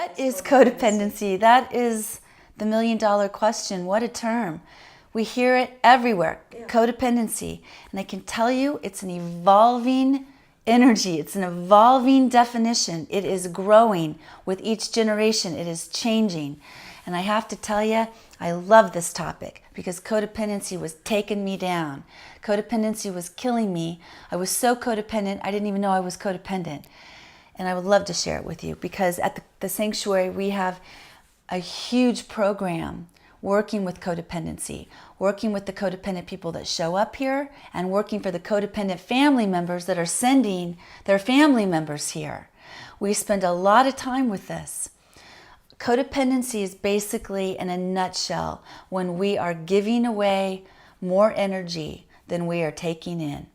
What is codependency? That is the million-dollar question. What a term. We hear it everywhere, codependency. And I can tell you it's an evolving energy. It's an evolving definition. It is growing with each generation. It is changing. And I have to tell you, I love this topic because codependency was taking me down. Codependency was killing me. I was so codependent, I didn't even know I was codependent. And I would love to share it with you because at the sanctuary, we have a huge program working with codependency, working with the codependent people that show up here and working for the codependent family members that are sending their family members here. We spend a lot of time with this. Codependency is basically, in a nutshell, when we are giving away more energy than we are taking in.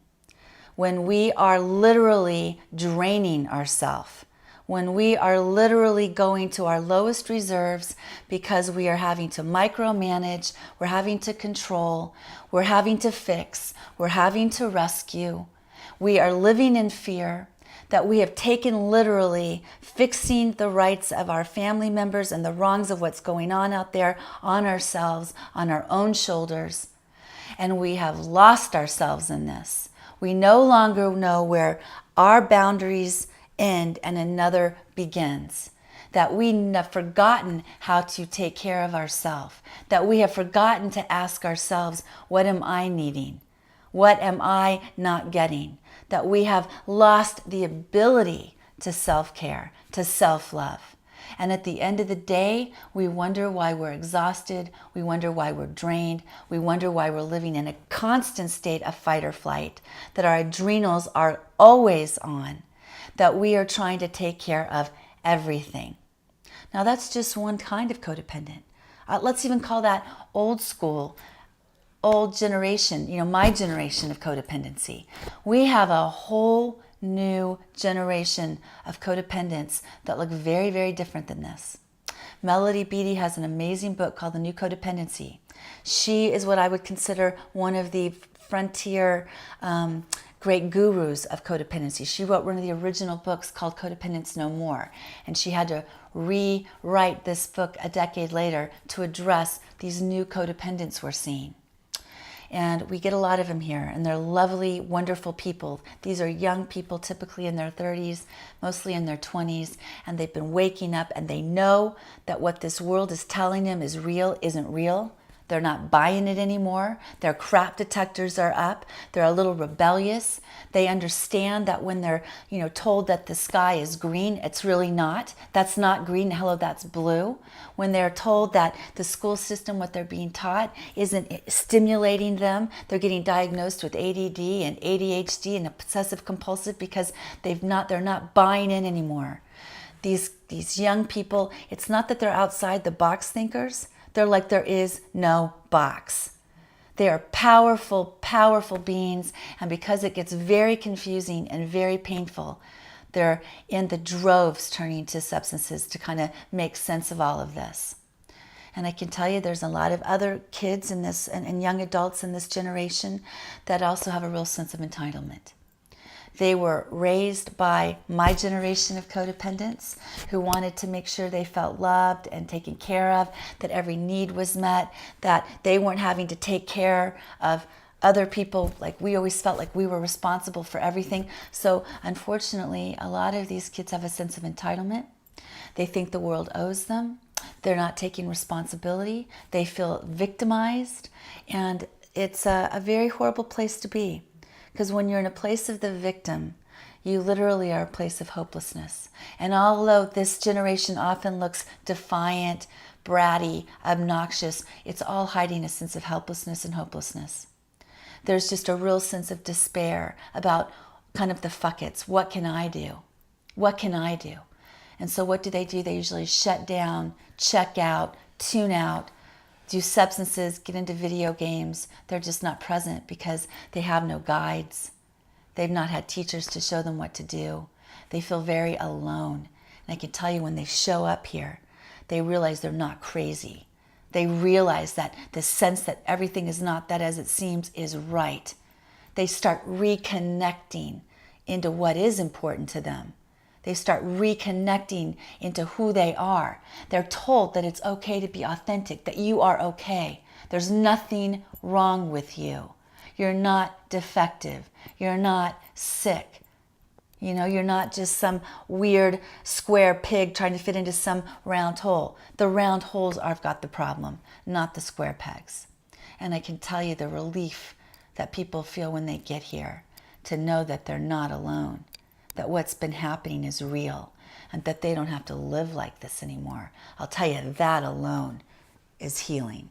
When we are literally draining ourselves, when we are literally going to our lowest reserves because we are having to micromanage, we're having to control, we're having to fix, we're having to rescue, we are living in fear, that we have taken literally fixing the rights of our family members and the wrongs of what's going on out there on ourselves, on our own shoulders, and we have lost ourselves in this. We no longer know where our boundaries end and another begins. That we have forgotten how to take care of ourselves. That we have forgotten to ask ourselves, what am I needing? What am I not getting? That we have lost the ability to self-care, to self-love. And at the end of the day, we wonder why we're exhausted, we wonder why we're drained, we wonder why we're living in a constant state of fight or flight, that our adrenals are always on, that we are trying to take care of everything. Now that's just one kind of codependent. Let's even call that old school, old generation, my generation of codependency. We have a whole new generation of codependents that look very, very different than this. Melody Beattie has an amazing book called The New Codependency. She is what I would consider one of the frontier great gurus of codependency. She wrote one of the original books called Codependence No More, and she had to rewrite this book a decade later to address these new codependents we're seeing. And we get a lot of them here, and they're lovely, wonderful people. These are young people, typically in their 30s, mostly in their 20s, and they've been waking up, and they know that what this world is telling them is real isn't real. They're not buying it anymore. Their crap detectors are up. They're a little rebellious. They understand that when they're, told that the sky is green, it's really not. That's not green. Hello, that's blue. When they're told that the school system, what they're being taught, isn't stimulating them, they're getting diagnosed with ADD and ADHD and obsessive compulsive because they're not buying in anymore. These young people, it's not that they're outside the box thinkers. They're like there is no box. They are powerful, powerful beings, and because it gets very confusing and very painful, they're in the droves turning to substances to kind of make sense of all of this. And I can tell you there's a lot of other kids in this and young adults in this generation that also have a real sense of entitlement. They were raised by my generation of codependents who wanted to make sure they felt loved and taken care of, that every need was met, that they weren't having to take care of other people. Like we always felt like we were responsible for everything. So unfortunately, a lot of these kids have a sense of entitlement. They think the world owes them. They're not taking responsibility. They feel victimized. And it's a very horrible place to be. Because when you're in a place of the victim, you literally are a place of hopelessness. And although this generation often looks defiant, bratty, obnoxious, it's all hiding a sense of helplessness and hopelessness. There's just a real sense of despair about kind of the fuck it's. What can I do? What can I do? And so what do? They usually shut down, check out, tune out, do substances, get into video games. They're just not present because they have no guides. They've not had teachers to show them what to do. They feel very alone. And I can tell you when they show up here, they realize they're not crazy. They realize that the sense that everything is not that as it seems is right. They start reconnecting into what is important to them. They start reconnecting into who they are. They're told that it's okay to be authentic, that you are okay. There's nothing wrong with you. You're not defective. You're not sick. You know, you're not just some weird square pig trying to fit into some round hole. The round holes have got the problem, not the square pegs. And I can tell you the relief that people feel when they get here, to know that they're not alone, that what's been happening is real, and that they don't have to live like this anymore. I'll tell you, that alone is healing.